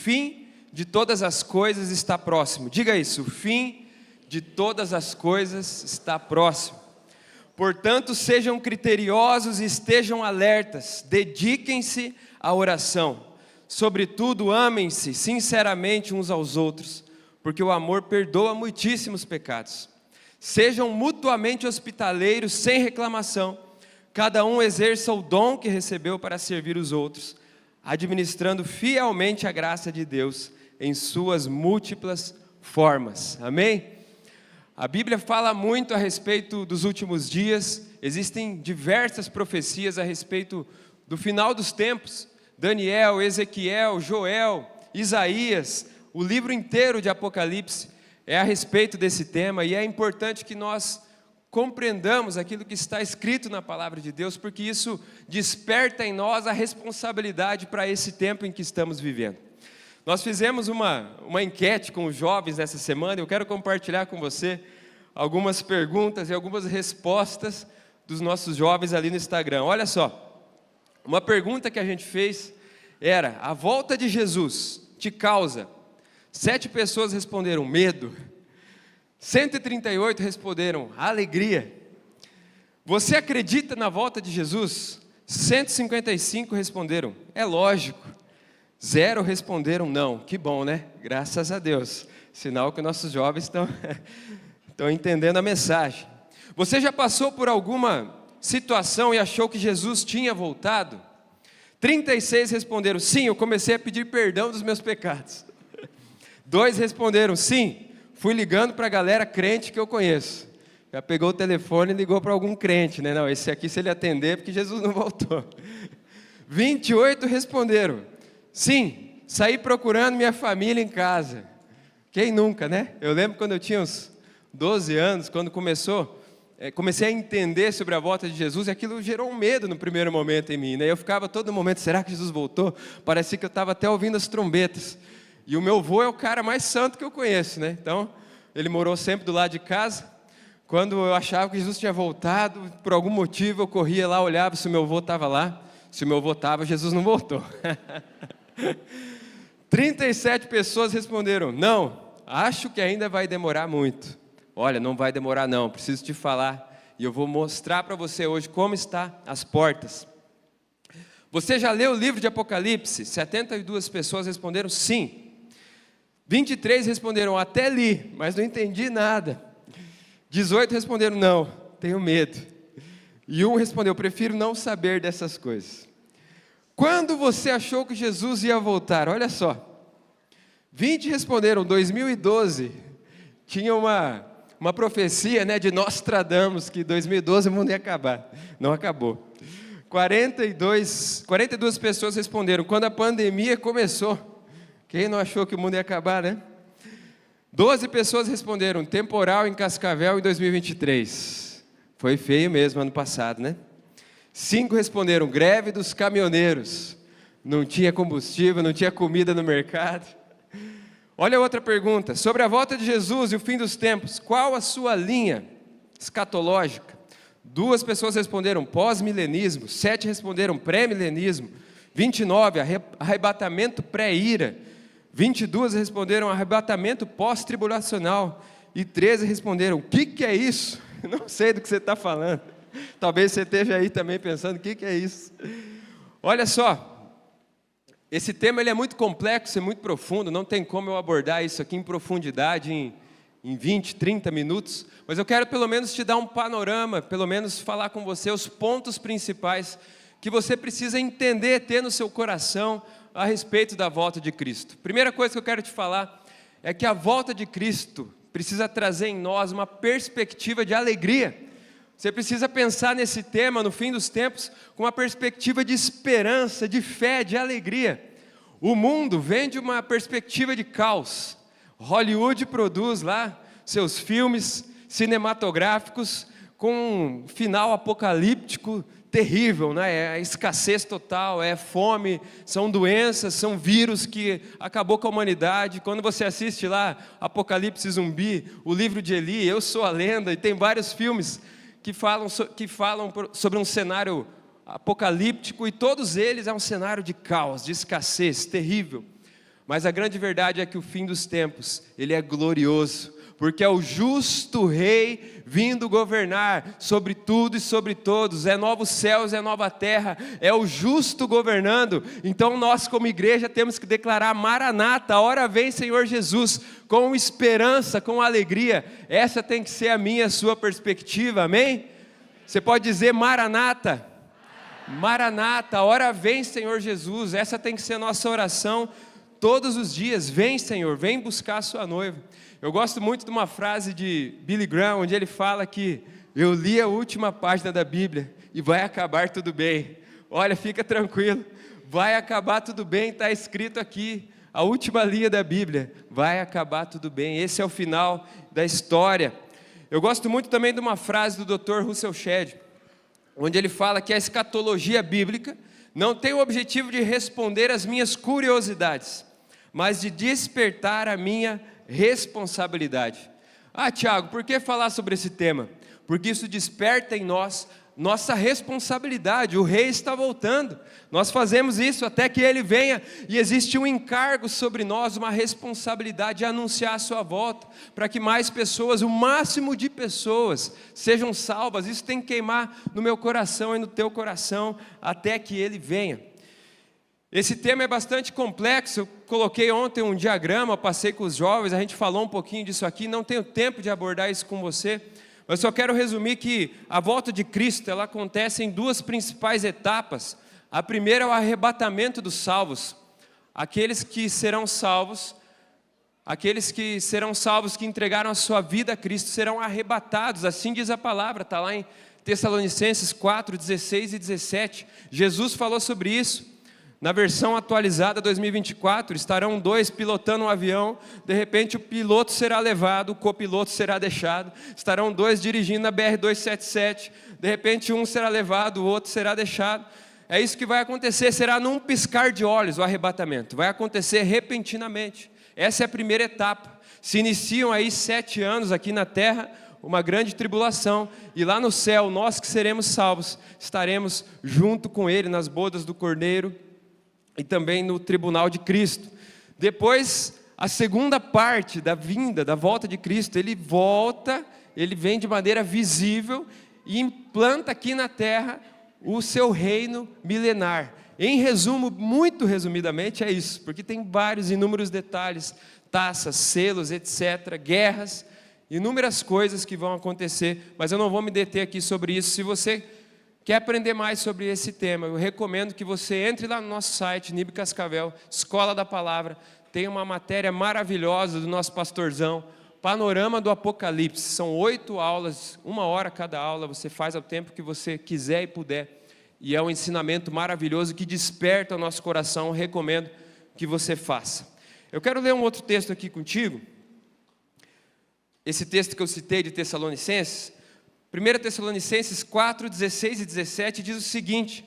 fim de todas as coisas está próximo. Diga isso, o fim de todas as coisas está próximo. Portanto, sejam criteriosos e estejam alertas, dediquem-se à oração. Sobretudo, amem-se sinceramente uns aos outros, porque o amor perdoa muitíssimos pecados. Sejam mutuamente hospitaleiros, sem reclamação. Cada um exerça o dom que recebeu para servir os outros, administrando fielmente a graça de Deus em suas múltiplas formas. Amém? A Bíblia fala muito a respeito dos últimos dias, existem diversas profecias a respeito do final dos tempos. Daniel, Ezequiel, Joel, Isaías, o livro inteiro de Apocalipse é a respeito desse tema, e é importante que nós compreendamos aquilo que está escrito na palavra de Deus, porque isso desperta em nós a responsabilidade para esse tempo em que estamos vivendo. Nós fizemos uma enquete com os jovens essa semana, eu quero compartilhar com você algumas perguntas e algumas respostas dos nossos jovens ali no Instagram. Olha só, uma pergunta que a gente fez era: a volta de Jesus te causa? 7 pessoas responderam medo, 138 responderam alegria. Você acredita na volta de Jesus? 155 responderam é lógico. 0 responderam não. Que bom, né? Graças a Deus. Sinal que nossos jovens estão entendendo a mensagem. Você já passou por alguma situação e achou que Jesus tinha voltado? 36 responderam sim, eu comecei a pedir perdão dos meus pecados. 2 responderam sim, fui ligando para a galera crente que eu conheço. Já pegou o telefone e ligou para algum crente, né? Não, esse aqui se ele atender, porque Jesus não voltou. 28 responderam sim, saí procurando minha família em casa. Quem nunca, né? Eu lembro quando eu tinha uns 12 anos, quando comecei a entender sobre a volta de Jesus, e aquilo gerou um medo no primeiro momento em mim, né? Eu ficava todo momento, será que Jesus voltou? Parecia que eu estava até ouvindo as trombetas. E o meu avô é o cara mais santo que eu conheço, né? Então, ele morou sempre do lado de casa. Quando eu achava que Jesus tinha voltado, por algum motivo eu corria lá, olhava se o meu avô estava lá. Se o meu avô estava, Jesus não voltou. 37 pessoas responderam não, acho que ainda vai demorar muito. Olha, não vai demorar não, preciso te falar, e eu vou mostrar para você hoje como está as portas. Você já leu o livro de Apocalipse? 72 pessoas responderam sim. 23 responderam até li, mas não entendi nada. 18 responderam não, tenho medo. E 1 respondeu, prefiro não saber dessas coisas. Quando você achou que Jesus ia voltar? Olha só, 20 responderam 2012, tinha uma profecia, né, de Nostradamus, que 2012 o mundo ia acabar, não acabou. 42 pessoas responderam, quando a pandemia começou. Quem não achou que o mundo ia acabar, né? 12 pessoas responderam, temporal em Cascavel em 2023. Foi feio mesmo ano passado, né? 5 responderam, greve dos caminhoneiros. Não tinha combustível, não tinha comida no mercado. Olha outra pergunta, sobre a volta de Jesus e o fim dos tempos, qual a sua linha escatológica? 2 pessoas responderam pós-milenismo, 7 responderam pré-milenismo, 29, arrebatamento pré-ira, 22 responderam arrebatamento pós-tribulacional, e 13 responderam, o que é isso? Não sei do que você está falando. Talvez você esteja aí também pensando, o que é isso? Olha só, esse tema ele é muito complexo e muito profundo, não tem como eu abordar isso aqui em profundidade em 20, 30 minutos, mas eu quero pelo menos te dar um panorama, pelo menos falar com você os pontos principais que você precisa entender, ter no seu coração a respeito da volta de Cristo. Primeira coisa que eu quero te falar é que a volta de Cristo precisa trazer em nós uma perspectiva de alegria. Você precisa pensar nesse tema, no fim dos tempos, com uma perspectiva de esperança, de fé, de alegria. O mundo vem de uma perspectiva de caos. Hollywood produz lá seus filmes cinematográficos com um final apocalíptico terrível, né? É a escassez total, é fome, são doenças, são vírus que acabou com a humanidade. Quando você assiste lá Apocalipse Zumbi, o livro de Eli, Eu Sou a Lenda, e tem vários filmes que falam sobre um cenário apocalíptico, e todos eles é um cenário de caos, de escassez, terrível. Mas a grande verdade é que o fim dos tempos, ele é glorioso, porque é o justo rei vindo governar sobre tudo e sobre todos. É novos céus, é nova terra, é o justo governando. Então nós como igreja temos que declarar: Maranata, a hora vem, Senhor Jesus, com esperança, com alegria. Essa tem que ser a minha, a sua perspectiva, amém? Você pode dizer: Maranata, Maranata, a hora vem, Senhor Jesus. Essa tem que ser a nossa oração todos os dias. Vem, Senhor, vem buscar a sua noiva. Eu gosto muito de uma frase de Billy Graham, onde ele fala que eu li a última página da Bíblia e vai acabar tudo bem. Olha, fica tranquilo, vai acabar tudo bem, está escrito aqui, a última linha da Bíblia, vai acabar tudo bem. Esse é o final da história. Eu gosto muito também de uma frase do Dr. Russell Shedd, onde ele fala que a escatologia bíblica não tem o objetivo de responder às minhas curiosidades, mas de despertar a minha responsabilidade. Tiago, por que falar sobre esse tema? Porque isso desperta em nós nossa responsabilidade. O rei está voltando, nós fazemos isso até que ele venha, e existe um encargo sobre nós, uma responsabilidade de anunciar a sua volta, para que mais pessoas, o máximo de pessoas, sejam salvas. Isso tem que queimar no meu coração e no teu coração, até que ele venha. Esse tema é bastante complexo. Eu coloquei ontem um diagrama, passei com os jovens, a gente falou um pouquinho disso aqui, não tenho tempo de abordar isso com você, mas só quero resumir que a volta de Cristo, ela acontece em duas principais etapas. A primeira é o arrebatamento dos salvos, aqueles que serão salvos, que entregaram a sua vida a Cristo, serão arrebatados, assim diz a palavra, está lá em Tessalonicenses 4, 16 e 17, Jesus falou sobre isso. Na versão atualizada 2024, estarão dois pilotando um avião, de repente o piloto será levado, o copiloto será deixado, estarão dois dirigindo na BR-277, de repente um será levado, o outro será deixado. É isso que vai acontecer, será num piscar de olhos o arrebatamento, vai acontecer repentinamente. Essa é a primeira etapa. Se iniciam aí 7 anos aqui na terra, uma grande tribulação, e lá no céu, nós que seremos salvos, estaremos junto com ele nas bodas do Cordeiro, e também no tribunal de Cristo. Depois, a segunda parte da vinda, da volta de Cristo, ele volta, ele vem de maneira visível e implanta aqui na terra o seu reino milenar. Em resumo, muito resumidamente é isso, porque tem vários, inúmeros detalhes, taças, selos, etc., guerras, inúmeras coisas que vão acontecer, mas eu não vou me deter aqui sobre isso. Se você quer aprender mais sobre esse tema, eu recomendo que você entre lá no nosso site, Nibe Cascavel, Escola da Palavra, tem uma matéria maravilhosa do nosso pastorzão, Panorama do Apocalipse. São 8 aulas, 1 hora cada aula, você faz ao tempo que você quiser e puder, e é um ensinamento maravilhoso que desperta o nosso coração. Eu recomendo que você faça. Eu quero ler um outro texto aqui contigo, esse texto que eu citei de Tessalonicenses. 1 Tessalonicenses 4, 16 e 17 diz o seguinte: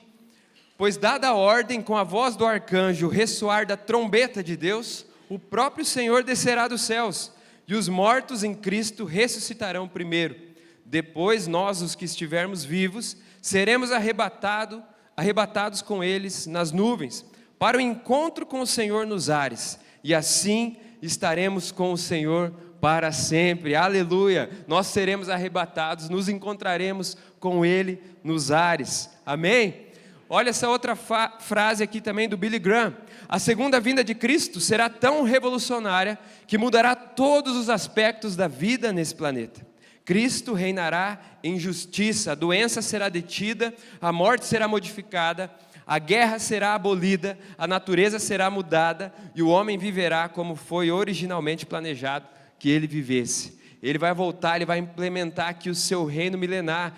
pois dada a ordem com a voz do arcanjo, o ressoar da trombeta de Deus, o próprio Senhor descerá dos céus, e os mortos em Cristo ressuscitarão primeiro. Depois nós, os que estivermos vivos, seremos arrebatados com eles nas nuvens, para o encontro com o Senhor nos ares, e assim estaremos com o Senhor para sempre. Aleluia! Nós seremos arrebatados, nos encontraremos com Ele nos ares. Amém? Olha essa outra frase aqui também do Billy Graham: a segunda vinda de Cristo será tão revolucionária que mudará todos os aspectos da vida nesse planeta. Cristo reinará em justiça, a doença será detida, a morte será modificada, a guerra será abolida, a natureza será mudada e o homem viverá como foi originalmente planejado que ele vivesse. Ele vai voltar, ele vai implementar aqui o seu reino milenar,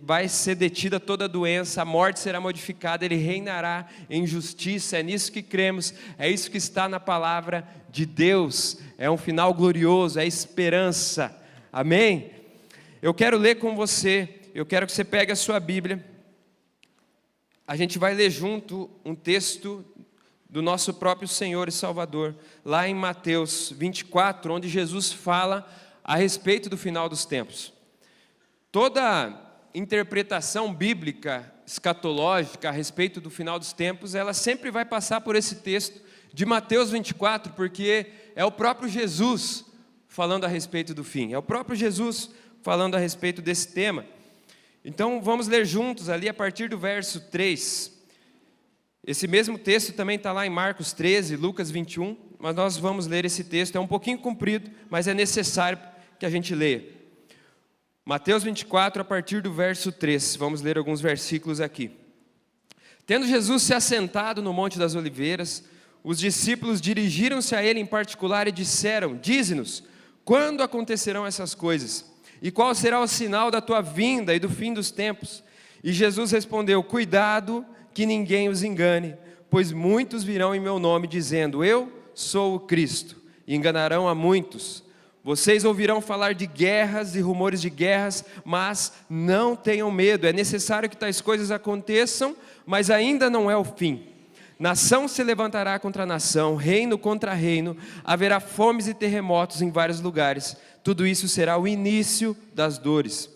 vai ser detida toda a doença, a morte será modificada, ele reinará em justiça. É nisso que cremos, é isso que está na palavra de Deus, é um final glorioso, é esperança. Amém? Eu quero ler com você, eu quero que você pegue a sua Bíblia, a gente vai ler junto um texto do nosso próprio Senhor e Salvador, lá em Mateus 24, onde Jesus fala a respeito do final dos tempos. Toda interpretação bíblica, escatológica, a respeito do final dos tempos, ela sempre vai passar por esse texto de Mateus 24, porque é o próprio Jesus falando a respeito do fim. É o próprio Jesus falando a respeito desse tema. Então vamos ler juntos ali a partir do verso 3. Esse mesmo texto também está lá em Marcos 13, Lucas 21, mas nós vamos ler esse texto. É um pouquinho comprido, mas é necessário que a gente leia. Mateus 24, a partir do verso 3. Vamos ler alguns versículos aqui. Tendo Jesus se assentado no Monte das Oliveiras, os discípulos dirigiram-se a ele em particular e disseram: Dize-nos, quando acontecerão essas coisas? E qual será o sinal da tua vinda e do fim dos tempos? E Jesus respondeu: Cuidado que ninguém os engane, pois muitos virão em meu nome dizendo: Eu sou o Cristo, e enganarão a muitos. Vocês ouvirão falar de guerras e rumores de guerras, mas não tenham medo. É necessário que tais coisas aconteçam, mas ainda não é o fim. Nação se levantará contra nação, reino contra reino, haverá fomes e terremotos em vários lugares. Tudo isso será o início das dores.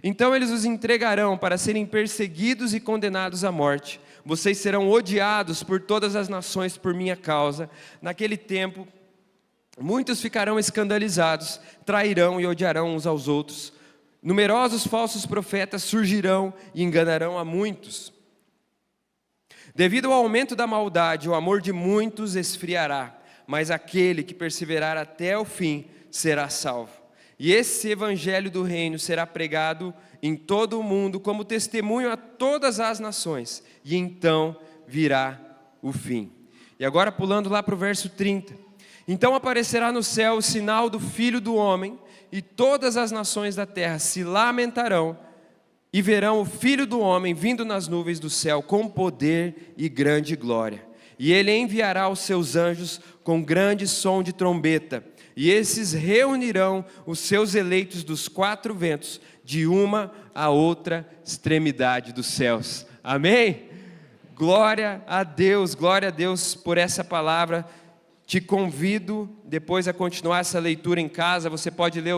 Então eles os entregarão para serem perseguidos e condenados à morte. Vocês serão odiados por todas as nações por minha causa. Naquele tempo, muitos ficarão escandalizados, trairão e odiarão uns aos outros. Numerosos falsos profetas surgirão e enganarão a muitos. Devido ao aumento da maldade, o amor de muitos esfriará, mas aquele que perseverar até o fim será salvo. E esse evangelho do reino será pregado em todo o mundo como testemunho a todas as nações, e então virá o fim. E agora pulando lá para o verso 30. Então aparecerá no céu o sinal do Filho do Homem, e todas as nações da terra se lamentarão, e verão o Filho do Homem vindo nas nuvens do céu com poder e grande glória. E ele enviará os seus anjos com grande som de trombeta, e esses reunirão os seus eleitos dos quatro ventos, de uma a outra extremidade dos céus. Amém? Glória a Deus por essa palavra. Te convido depois a continuar essa leitura em casa. Você pode ler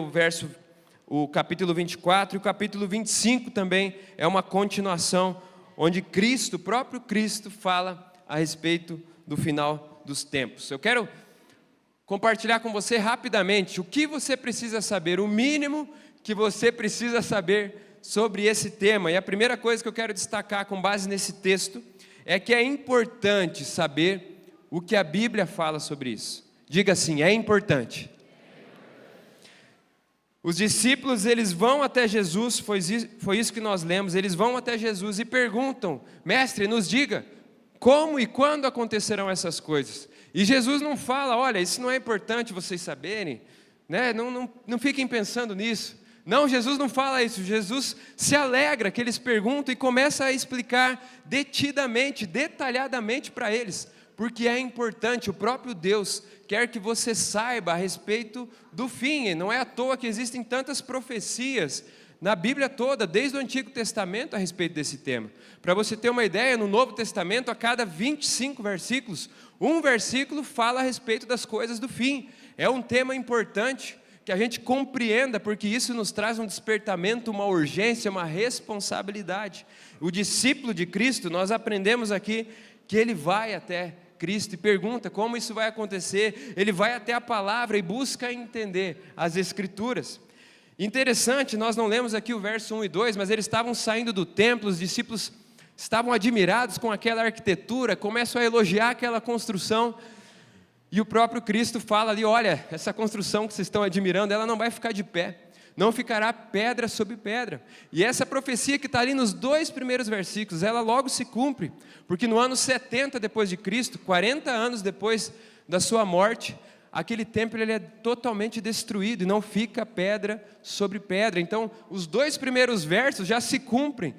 o capítulo 24 e o capítulo 25 também. É uma continuação, onde Cristo, o próprio Cristo, fala a respeito do final dos tempos. Eu quero compartilhar com você rapidamente o que você precisa saber, o mínimo que você precisa saber sobre esse tema. E a primeira coisa que eu quero destacar com base nesse texto é que é importante saber o que a Bíblia fala sobre isso. Diga assim: é importante. Os discípulos, eles vão até Jesus, foi isso que nós lemos, eles vão até Jesus e perguntam: Mestre, nos diga, como e quando acontecerão essas coisas? E Jesus não fala: olha, isso não é importante vocês saberem, né? Não fiquem pensando nisso. Não, Jesus não fala isso. Jesus se alegra que eles perguntam e começa a explicar detidamente, detalhadamente para eles, porque é importante. O próprio Deus quer que você saiba a respeito do fim. Não é à toa que existem tantas profecias na Bíblia toda, desde o Antigo Testamento, a respeito desse tema. Para você ter uma ideia, no Novo Testamento, a cada 25 versículos, um versículo fala a respeito das coisas do fim. É um tema importante que a gente compreenda, porque isso nos traz um despertamento, uma urgência, uma responsabilidade. O discípulo de Cristo, nós aprendemos aqui que ele vai até Cristo e pergunta como isso vai acontecer. Ele vai até a palavra e busca entender as Escrituras. Interessante, nós não lemos aqui o verso 1 e 2, mas eles estavam saindo do templo, os discípulos estavam admirados com aquela arquitetura, começam a elogiar aquela construção, e o próprio Cristo fala ali: olha, essa construção que vocês estão admirando, ela não vai ficar de pé, não ficará pedra sobre pedra. E essa profecia que está ali nos 2 primeiros versículos, ela logo se cumpre, porque no ano 70 depois de Cristo, 40 anos depois da sua morte, aquele templo ele é totalmente destruído e não fica pedra sobre pedra. Então os 2 primeiros versos já se cumprem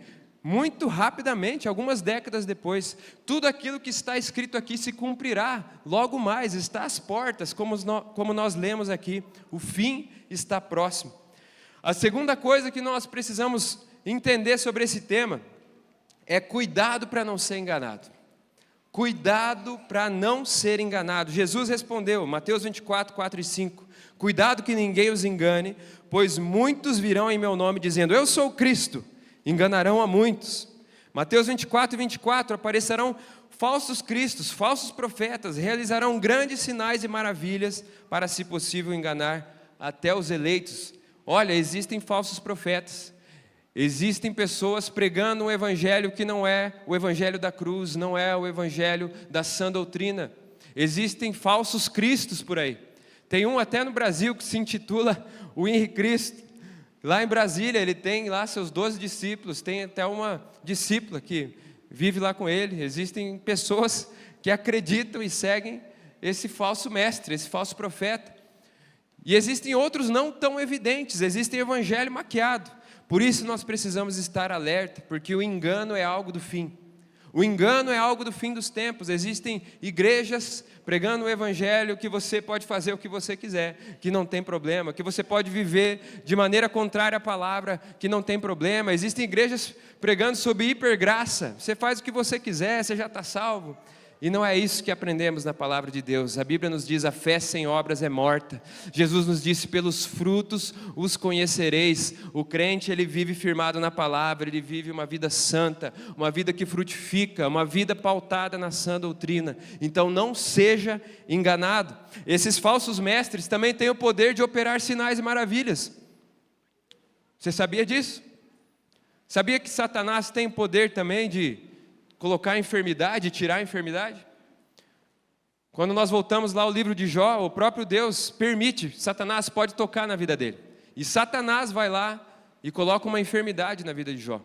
muito rapidamente, algumas décadas depois. Tudo aquilo que está escrito aqui se cumprirá logo mais, está às portas, como nós lemos aqui. O fim está próximo. A segunda coisa que nós precisamos entender sobre esse tema é cuidado para não ser enganado. Cuidado para não ser enganado. Jesus respondeu, Mateus 24, 4 e 5, cuidado que ninguém os engane, pois muitos virão em meu nome dizendo: eu sou o Cristo, enganarão a muitos. Mateus 24 e 24, aparecerão falsos cristos, falsos profetas, realizarão grandes sinais e maravilhas para, se possível, enganar até os eleitos. Olha, existem falsos profetas, existem pessoas pregando um evangelho que não é o evangelho da cruz, não é o evangelho da sã doutrina. Existem falsos cristos por aí. Tem um até no Brasil que se intitula o Henrique Cristo. Lá em Brasília ele tem lá seus 12 discípulos, tem até uma discípula que vive lá com ele. Existem pessoas que acreditam e seguem esse falso mestre, esse falso profeta. E existem outros não tão evidentes, existem evangelho maquiado. Por isso nós precisamos estar alerta, porque o engano é algo do fim. O engano é algo do fim dos tempos. Existem igrejas pregando o evangelho que você pode fazer o que você quiser, que não tem problema, que você pode viver de maneira contrária à palavra, que não tem problema. Existem igrejas pregando sobre hipergraça, você faz o que você quiser, você já está salvo. E não é isso que aprendemos na palavra de Deus. A Bíblia nos diz: a fé sem obras é morta. Jesus nos disse: pelos frutos os conhecereis. O crente, ele vive firmado na palavra, ele vive uma vida santa, uma vida que frutifica, uma vida pautada na sã doutrina. Então não seja enganado. Esses falsos mestres também têm o poder de operar sinais e maravilhas. Você sabia disso? Sabia que Satanás tem o poder também de colocar a enfermidade, tirar a enfermidade? Quando nós voltamos lá ao livro de Jó, o próprio Deus permite, Satanás pode tocar na vida dele. E Satanás vai lá e coloca uma enfermidade na vida de Jó.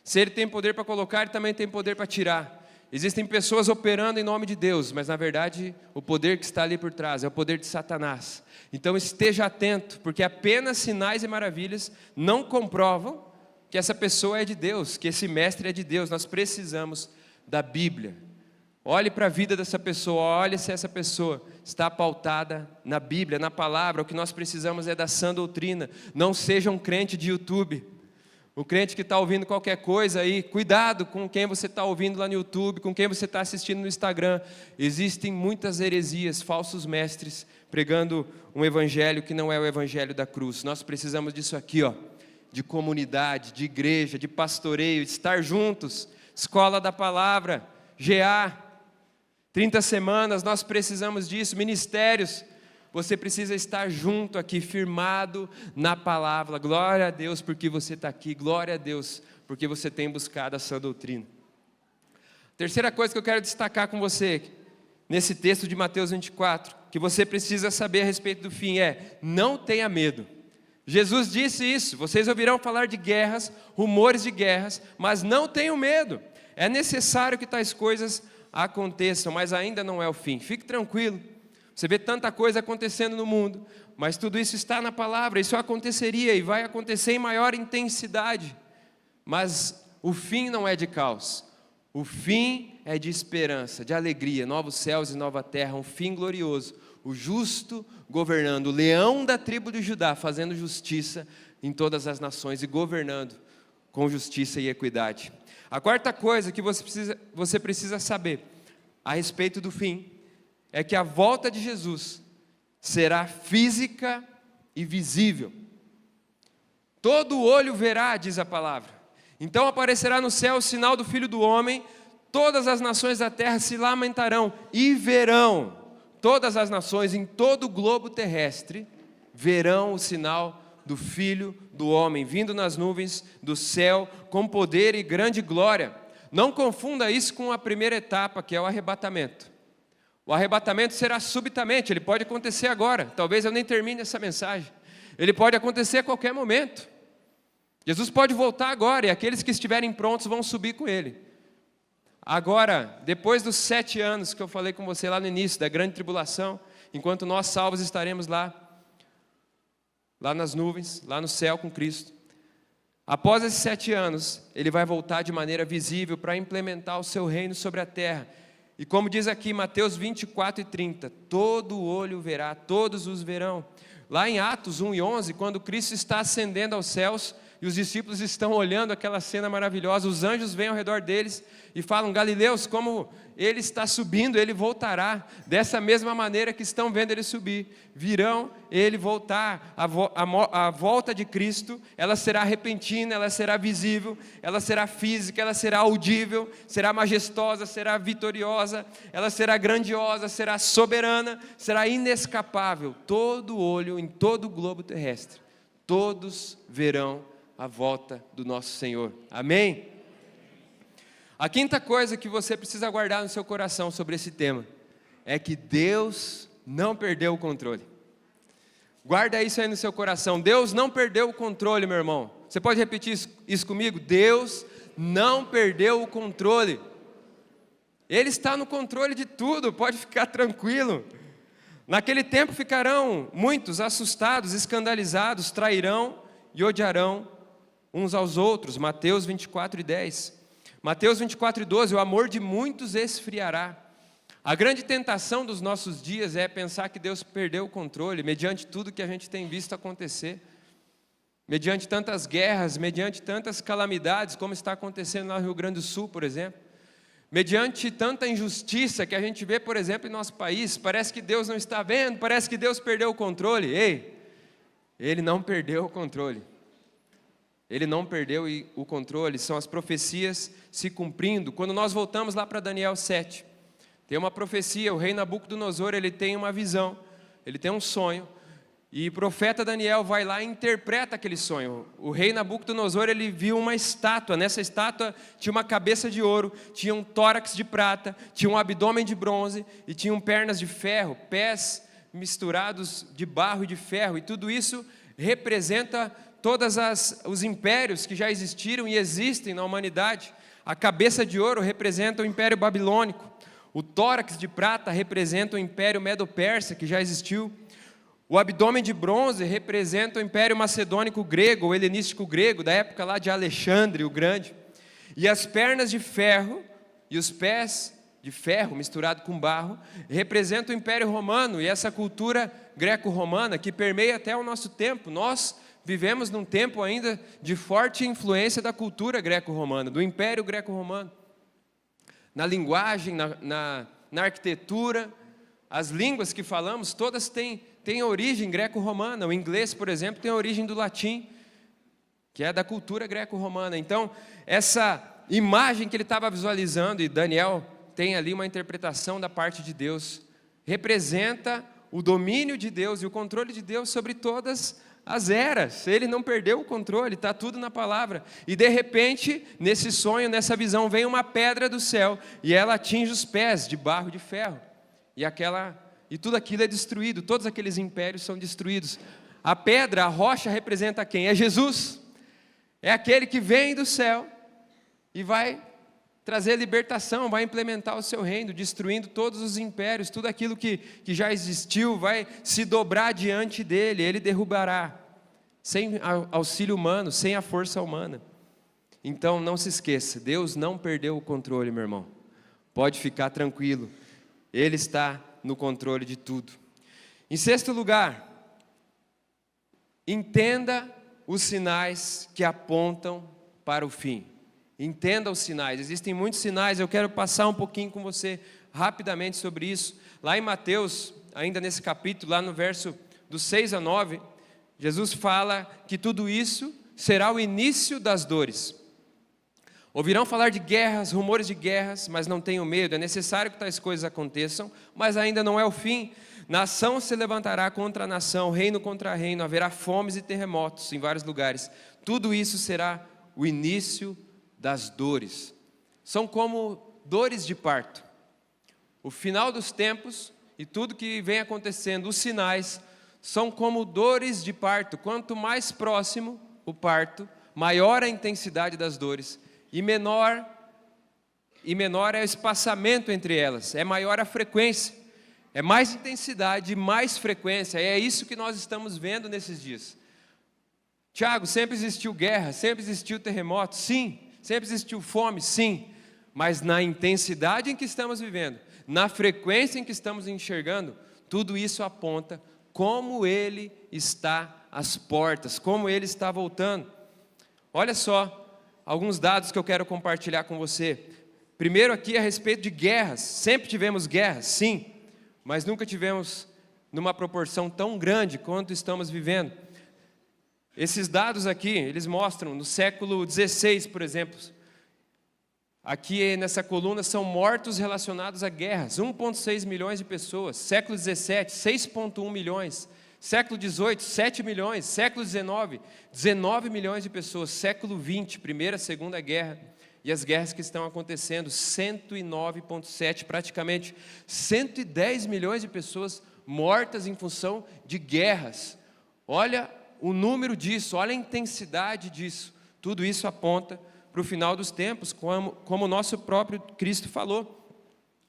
Se ele tem poder para colocar, ele também tem poder para tirar. Existem pessoas operando em nome de Deus, mas na verdade o poder que está ali por trás é o poder de Satanás. Então esteja atento, porque apenas sinais e maravilhas não comprovam que essa pessoa é de Deus, que esse mestre é de Deus. Nós precisamos da Bíblia. Olhe para a vida dessa pessoa, olhe se essa pessoa está pautada na Bíblia, na palavra. O que nós precisamos é da sã doutrina. Não seja um crente de YouTube, o crente que está ouvindo qualquer coisa aí. Cuidado com quem você está ouvindo lá no YouTube, com quem você está assistindo no Instagram. Existem muitas heresias, falsos mestres, pregando um evangelho que não é o evangelho da cruz. Nós precisamos disso aqui, ó, de comunidade, de igreja, de pastoreio, de estar juntos, escola da palavra, GA, 30 semanas, nós precisamos disso, ministérios, você precisa estar junto aqui, firmado na palavra. Glória a Deus porque você está aqui, glória a Deus porque você tem buscado a sã doutrina. Terceira coisa que eu quero destacar com você, nesse texto de Mateus 24, que você precisa saber a respeito do fim é: não tenha medo. Jesus disse isso: vocês ouvirão falar de guerras, rumores de guerras, mas não tenham medo. É necessário que tais coisas aconteçam, mas ainda não é o fim. Fique tranquilo, você vê tanta coisa acontecendo no mundo, mas tudo isso está na palavra. Isso aconteceria e vai acontecer em maior intensidade, mas o fim não é de caos. O fim é de esperança, de alegria, novos céus e nova terra, um fim glorioso. O justo governando, o leão da tribo de Judá, fazendo justiça em todas as nações e governando com justiça e equidade. A quarta coisa que você precisa saber a respeito do fim é que a volta de Jesus será física e visível. Todo olho verá, diz a palavra. Então aparecerá no céu o sinal do Filho do Homem, todas as nações da terra se lamentarão e verão. Todas as nações em todo o globo terrestre verão o sinal do Filho do Homem, vindo nas nuvens do céu, com poder e grande glória. Não confunda isso com a primeira etapa, que é o arrebatamento. O arrebatamento será subitamente, ele pode acontecer agora. Talvez eu nem termine essa mensagem. Ele pode acontecer a qualquer momento. Jesus pode voltar agora, e aqueles que estiverem prontos vão subir com ele. Agora, depois dos 7 anos que eu falei com você lá no início, da grande tribulação, enquanto nós salvos estaremos lá nas nuvens, lá no céu com Cristo. Após esses 7 anos, ele vai voltar de maneira visível para implementar o seu reino sobre a terra. E como diz aqui Mateus 24 e 30, todo olho verá, todos os verão. Lá em Atos 1 e 11, quando Cristo está ascendendo aos céus, e os discípulos estão olhando aquela cena maravilhosa, os anjos vêm ao redor deles e falam: Galileus, como ele está subindo, ele voltará, dessa mesma maneira que estão vendo ele subir, virão ele voltar. A volta de Cristo, ela será repentina, ela será visível, ela será física, ela será audível, será majestosa, será vitoriosa, ela será grandiosa, será soberana, será inescapável. Todo olho em todo o globo terrestre, todos verão a volta do nosso Senhor. Amém? A quinta coisa que você precisa guardar no seu coração sobre esse tema é que Deus não perdeu o controle. Guarda isso aí no seu coração. Deus não perdeu o controle, meu irmão. Você pode repetir isso comigo? Deus não perdeu o controle. Ele está no controle de tudo, pode ficar tranquilo. Naquele tempo ficarão muitos assustados, escandalizados, trairão e odiarão uns aos outros. Mateus 24:10. Mateus 24:12, o amor de muitos esfriará. A grande tentação dos nossos dias é pensar que Deus perdeu o controle, mediante tudo que a gente tem visto acontecer, mediante tantas guerras, mediante tantas calamidades, como está acontecendo lá no Rio Grande do Sul, por exemplo, mediante tanta injustiça que a gente vê, por exemplo, em nosso país. Parece que Deus não está vendo, parece que Deus perdeu o controle. Ei, Ele não perdeu o controle. Ele não perdeu o controle, são as profecias se cumprindo. Quando nós voltamos lá para Daniel 7, tem uma profecia, o rei Nabucodonosor, ele tem uma visão, ele tem um sonho, e o profeta Daniel vai lá e interpreta aquele sonho. O rei Nabucodonosor, ele viu uma estátua, nessa estátua tinha uma cabeça de ouro, tinha um tórax de prata, tinha um abdômen de bronze, e tinham pernas de ferro, pés misturados de barro e de ferro, e tudo isso representa todos os impérios que já existiram e existem na humanidade. A cabeça de ouro representa o Império Babilônico, o tórax de prata representa o Império Medo-Persa, que já existiu, o abdômen de bronze representa o Império Macedônico Grego, ou helenístico grego, da época lá de Alexandre o Grande, e as pernas de ferro e os pés de ferro misturado com barro representam o Império Romano, e essa cultura greco-romana que permeia até o nosso tempo. Nós vivemos num tempo ainda de forte influência da cultura greco-romana, do Império Greco-Romano. Na linguagem, na arquitetura, as línguas que falamos, todas têm origem greco-romana. O inglês, por exemplo, tem origem do latim, que é da cultura greco-romana. Então, essa imagem que ele estava visualizando, e Daniel tem ali uma interpretação da parte de Deus, representa o domínio de Deus e o controle de Deus sobre todas as eras. Ele não perdeu o controle, está tudo na palavra. E de repente, nesse sonho, nessa visão, vem uma pedra do céu e ela atinge os pés de barro e de ferro. E tudo aquilo é destruído, todos aqueles impérios são destruídos. A pedra, a rocha representa quem? É Jesus. É aquele que vem do céu e vai trazer libertação, vai implementar o seu reino, destruindo todos os impérios, tudo aquilo que já existiu, vai se dobrar diante dele, ele derrubará, sem auxílio humano, sem a força humana. Então não se esqueça, Deus não perdeu o controle, meu irmão, pode ficar tranquilo, Ele está no controle de tudo. Em sexto lugar, entenda os sinais que apontam para o fim. Entenda os sinais, existem muitos sinais, eu quero passar um pouquinho com você rapidamente sobre isso. Lá em Mateus, ainda nesse capítulo, lá no verso do 6 a 9, Jesus fala que tudo isso será o início das dores. Ouvirão falar de guerras, rumores de guerras, mas não tenham medo, é necessário que tais coisas aconteçam, mas ainda não é o fim. Nação se levantará contra nação, reino contra reino, haverá fomes e terremotos em vários lugares. Tudo isso será o início das dores. São como dores de parto. O final dos tempos e tudo que vem acontecendo, os sinais, são como dores de parto. Quanto mais próximo o parto, maior a intensidade das dores e menor é o espaçamento entre elas, é maior a frequência, é mais intensidade e mais frequência. É isso que nós estamos vendo nesses dias. Tiago, sempre existiu guerra, sempre existiu terremoto, sim. Sempre existiu fome, sim, mas na intensidade em que estamos vivendo, na frequência em que estamos enxergando, tudo isso aponta como Ele está às portas, como Ele está voltando. Olha só alguns dados que eu quero compartilhar com você. Primeiro aqui a respeito de guerras. Sempre tivemos guerras, sim, mas nunca tivemos numa proporção tão grande quanto estamos vivendo. Esses dados aqui, eles mostram no século XVI, por exemplo. Aqui nessa coluna são mortos relacionados a guerras, 1,6 milhões de pessoas. Século XVII, 6,1 milhões. Século XVIII, 7 milhões. Século XIX, 19 milhões de pessoas. Século XX, Primeira, Segunda Guerra. E as guerras que estão acontecendo, 109,7, praticamente 110 milhões de pessoas mortas em função de guerras. Olha o número disso, olha a intensidade disso. Tudo isso aponta para o final dos tempos, como o nosso próprio Cristo falou.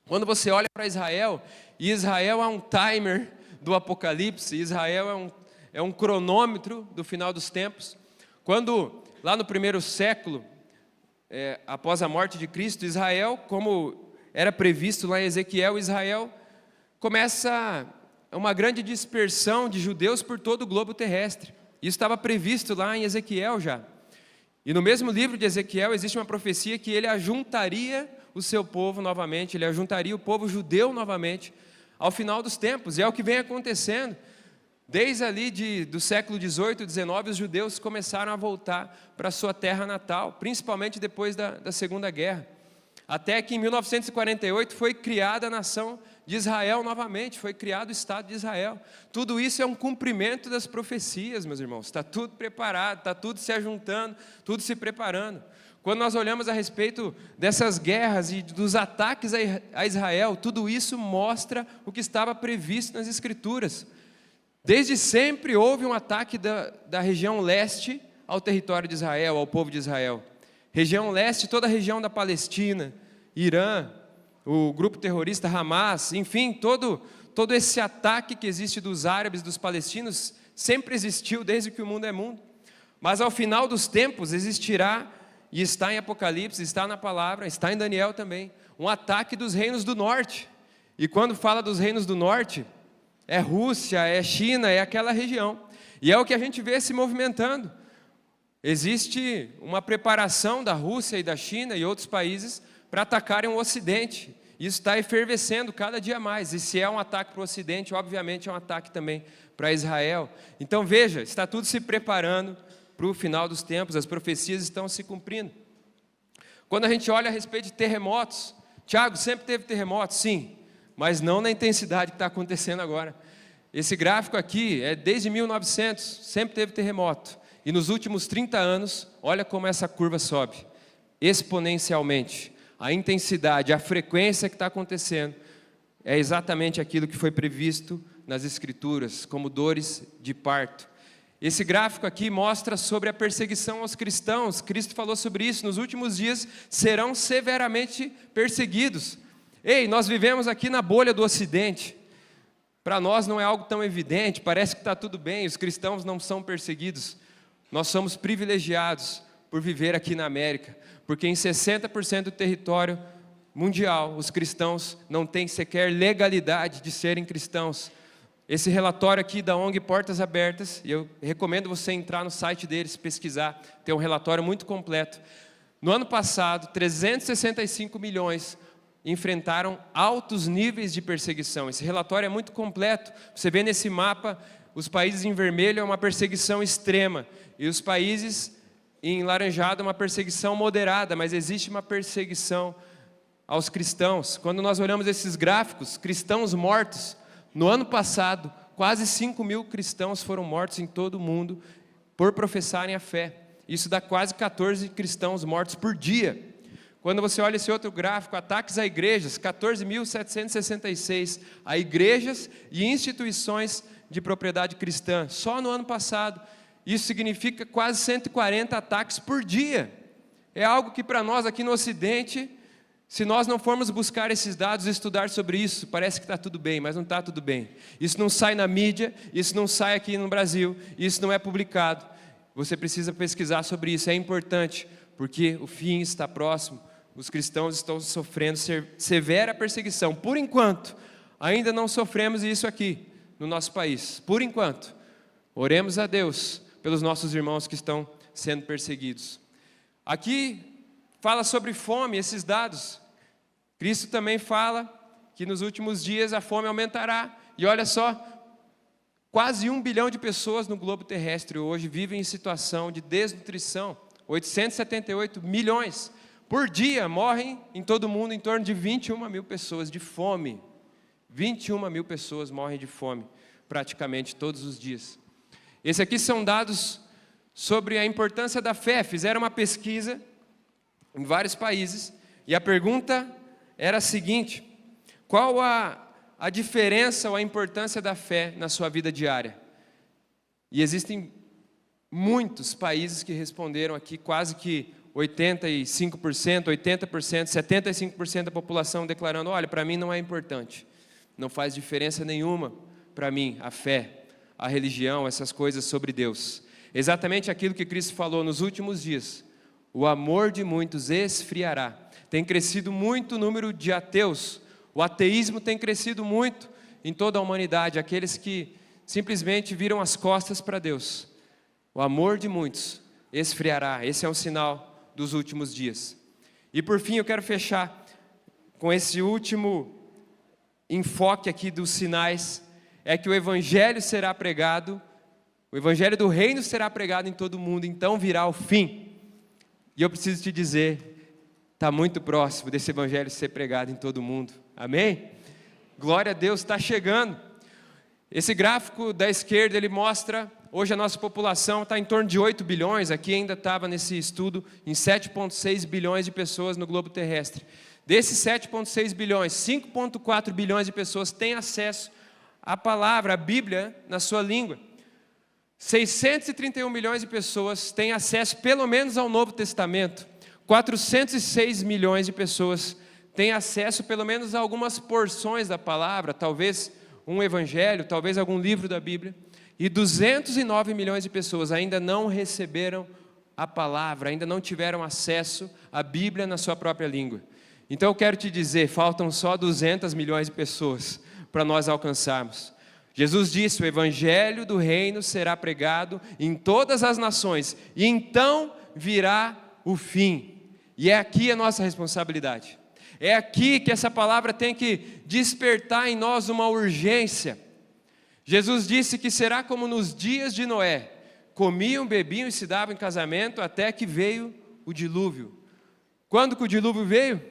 Quando você olha para Israel, e Israel é um timer do Apocalipse, Israel é um cronômetro do final dos tempos. Quando, lá no primeiro século, após a morte de Cristo, Israel, como era previsto lá em Ezequiel, Israel começa uma grande dispersão de judeus por todo o globo terrestre. Isso estava previsto lá em Ezequiel já. E no mesmo livro de Ezequiel existe uma profecia que ele ajuntaria o seu povo novamente, ele ajuntaria o povo judeu novamente ao final dos tempos. E é o que vem acontecendo. Desde ali do século XVIII, XIX, os judeus começaram a voltar para a sua terra natal, principalmente depois da Segunda Guerra. Até que em 1948 foi criada a nação de Israel novamente, foi criado o Estado de Israel. Tudo isso é um cumprimento das profecias, meus irmãos. Está tudo preparado, está tudo se ajuntando, tudo se preparando. Quando nós olhamos a respeito dessas guerras e dos ataques a Israel, tudo isso mostra o que estava previsto nas Escrituras. Desde sempre houve um ataque da região leste ao território de Israel, ao povo de Israel. Região leste, toda a região da Palestina, Irã, o grupo terrorista Hamas, enfim, todo esse ataque que existe dos árabes, dos palestinos, sempre existiu desde que o mundo é mundo. Mas ao final dos tempos existirá, e está em Apocalipse, está na palavra, está em Daniel também, um ataque dos reinos do norte. E quando fala dos reinos do norte, é Rússia, é China, é aquela região. E é o que a gente vê se movimentando. Existe uma preparação da Rússia e da China e outros países para atacarem o Ocidente. Isso está efervescendo cada dia mais. E se é um ataque para o Ocidente, obviamente é um ataque também para Israel. Então veja, está tudo se preparando para o final dos tempos, as profecias estão se cumprindo. Quando a gente olha a respeito de terremotos, Tiago, sempre teve terremotos? Sim, mas não na intensidade que está acontecendo agora. Esse gráfico aqui é desde 1900, sempre teve terremoto. E nos últimos 30 anos, olha como essa curva sobe, exponencialmente. A intensidade, a frequência que está acontecendo é exatamente aquilo que foi previsto nas Escrituras, como dores de parto. Esse gráfico aqui mostra sobre a perseguição aos cristãos. Cristo falou sobre isso. Nos últimos dias serão severamente perseguidos. Ei, nós vivemos aqui na bolha do Ocidente. Para nós não é algo tão evidente, parece que está tudo bem, os cristãos não são perseguidos. Nós somos privilegiados por viver aqui na América, porque em 60% do território mundial, os cristãos não têm sequer legalidade de serem cristãos. Esse relatório aqui da ONG Portas Abertas, e eu recomendo você entrar no site deles, pesquisar, tem um relatório muito completo. No ano passado, 365 milhões enfrentaram altos níveis de perseguição. Esse relatório é muito completo. Você vê nesse mapa, os países em vermelho é uma perseguição extrema, e os países em laranjado é uma perseguição moderada, mas existe uma perseguição aos cristãos. Quando nós olhamos esses gráficos, cristãos mortos, no ano passado, quase 5 mil cristãos foram mortos em todo o mundo por professarem a fé. Isso dá quase 14 cristãos mortos por dia. Quando você olha esse outro gráfico, ataques a igrejas, 14.766 a igrejas e instituições de propriedade cristã. Só no ano passado, isso significa quase 140 ataques por dia. É algo que para nós aqui no Ocidente, se nós não formos buscar esses dados e estudar sobre isso, parece que está tudo bem, mas não está tudo bem. Isso não sai na mídia, isso não sai aqui no Brasil, isso não é publicado. Você precisa pesquisar sobre isso, é importante, porque o fim está próximo. Os cristãos estão sofrendo severa perseguição. Por enquanto, ainda não sofremos isso aqui no nosso país. Por enquanto, oremos a Deus pelos nossos irmãos que estão sendo perseguidos. Aqui fala sobre fome, esses dados. Cristo também fala que nos últimos dias a fome aumentará. E olha só, quase 1 bilhão de pessoas no globo terrestre hoje vivem em situação de desnutrição. 878 milhões. Por dia morrem em todo o mundo em torno de 21 mil pessoas de fome. 21 mil pessoas morrem de fome, praticamente todos os dias. Esses aqui são dados sobre a importância da fé. Fizeram uma pesquisa em vários países e a pergunta era a seguinte: qual a diferença ou a importância da fé na sua vida diária? E existem muitos países que responderam aqui, quase que 85%, 80%, 75% da população declarando: olha, para mim não é importante, não faz diferença nenhuma para mim a fé, a religião, essas coisas sobre Deus. Exatamente aquilo que Cristo falou nos últimos dias: o amor de muitos esfriará. Tem crescido muito o número de ateus, o ateísmo tem crescido muito em toda a humanidade, aqueles que simplesmente viram as costas para Deus. O amor de muitos esfriará. Esse é um sinal dos últimos dias. E por fim eu quero fechar com esse último enfoque aqui dos sinais, é que o evangelho será pregado, o evangelho do reino será pregado em todo o mundo, então virá o fim. E eu preciso te dizer, está muito próximo desse evangelho ser pregado em todo o mundo. Amém? Glória a Deus, está chegando. Esse gráfico da esquerda, ele mostra, hoje a nossa população está em torno de 8 bilhões, aqui ainda estava nesse estudo, em 7,6 bilhões de pessoas no globo terrestre. Desses 7,6 bilhões, 5,4 bilhões de pessoas têm acesso à palavra, à Bíblia, na sua língua. 631 milhões de pessoas têm acesso pelo menos ao Novo Testamento. 406 milhões de pessoas têm acesso pelo menos a algumas porções da palavra, talvez um evangelho, talvez algum livro da Bíblia. E 209 milhões de pessoas ainda não receberam a palavra, ainda não tiveram acesso à Bíblia na sua própria língua. Então eu quero te dizer, faltam só 200 milhões de pessoas para nós alcançarmos. Jesus disse: o evangelho do reino será pregado em todas as nações, e então virá o fim. E é aqui a nossa responsabilidade. É aqui que essa palavra tem que despertar em nós uma urgência. Jesus disse que será como nos dias de Noé: comiam, bebiam e se davam em casamento até que veio o dilúvio. Quando que o dilúvio veio?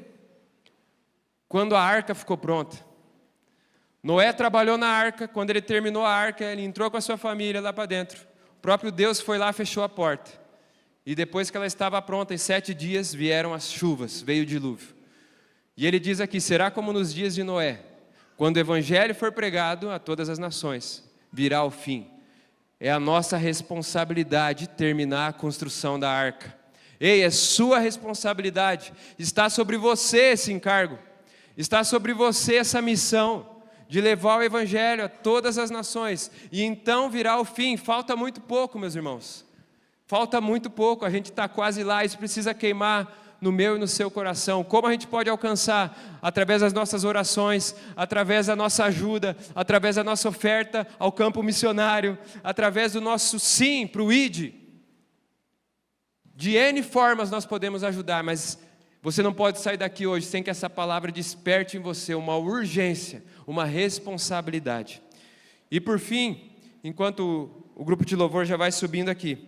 Quando a arca ficou pronta. Noé trabalhou na arca, quando ele terminou a arca, ele entrou com a sua família lá para dentro. O próprio Deus foi lá e fechou a porta. E depois que ela estava pronta, em 7 dias, vieram as chuvas, veio o dilúvio. E ele diz aqui: será como nos dias de Noé, quando o evangelho for pregado a todas as nações, virá o fim. É a nossa responsabilidade terminar a construção da arca. Ei, é sua responsabilidade, está sobre você esse encargo, está sobre você essa missão de levar o evangelho a todas as nações, e então virá o fim. Falta muito pouco, meus irmãos, falta muito pouco, a gente está quase lá. Isso precisa queimar no meu e no seu coração. Como a gente pode alcançar? Através das nossas orações, através da nossa ajuda, através da nossa oferta ao campo missionário, através do nosso sim para o ID. De N formas nós podemos ajudar, mas você não pode sair daqui hoje sem que essa palavra desperte em você uma urgência, uma responsabilidade. E por fim, enquanto o grupo de louvor já vai subindo aqui,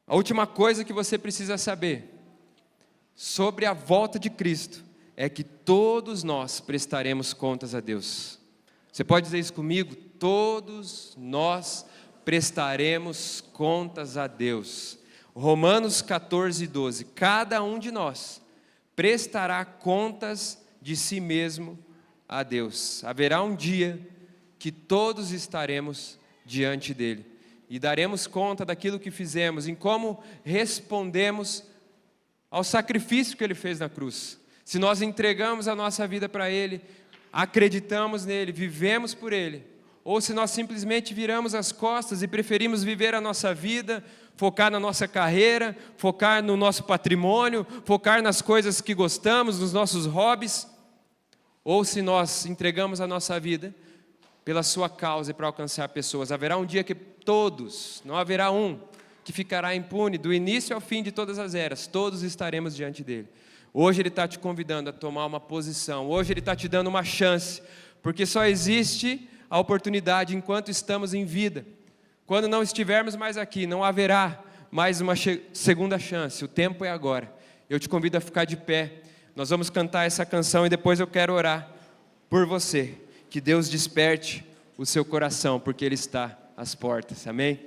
a última coisa que você precisa saber sobre a volta de Cristo é que todos nós prestaremos contas a Deus. Você pode dizer isso comigo? Todos nós prestaremos contas a Deus. Romanos 14:12, cada um de nós prestará contas de si mesmo a Deus. Haverá um dia que todos estaremos diante dele e daremos conta daquilo que fizemos, em como respondemos ao sacrifício que ele fez na cruz. Se nós entregamos a nossa vida para ele, acreditamos nele, vivemos por ele, ou se nós simplesmente viramos as costas e preferimos viver a nossa vida, focar na nossa carreira, focar no nosso patrimônio, focar nas coisas que gostamos, nos nossos hobbies, ou se nós entregamos a nossa vida pela sua causa e para alcançar pessoas. Haverá um dia que todos, não haverá um, que ficará impune do início ao fim de todas as eras. Todos estaremos diante dele. Hoje ele está te convidando a tomar uma posição. Hoje ele está te dando uma chance, porque só existe a oportunidade enquanto estamos em vida. Quando não estivermos mais aqui, não haverá mais uma segunda chance. O tempo é agora. Eu te convido a ficar de pé. Nós vamos cantar essa canção e depois eu quero orar por você. Que Deus desperte o seu coração, porque Ele está às portas. Amém?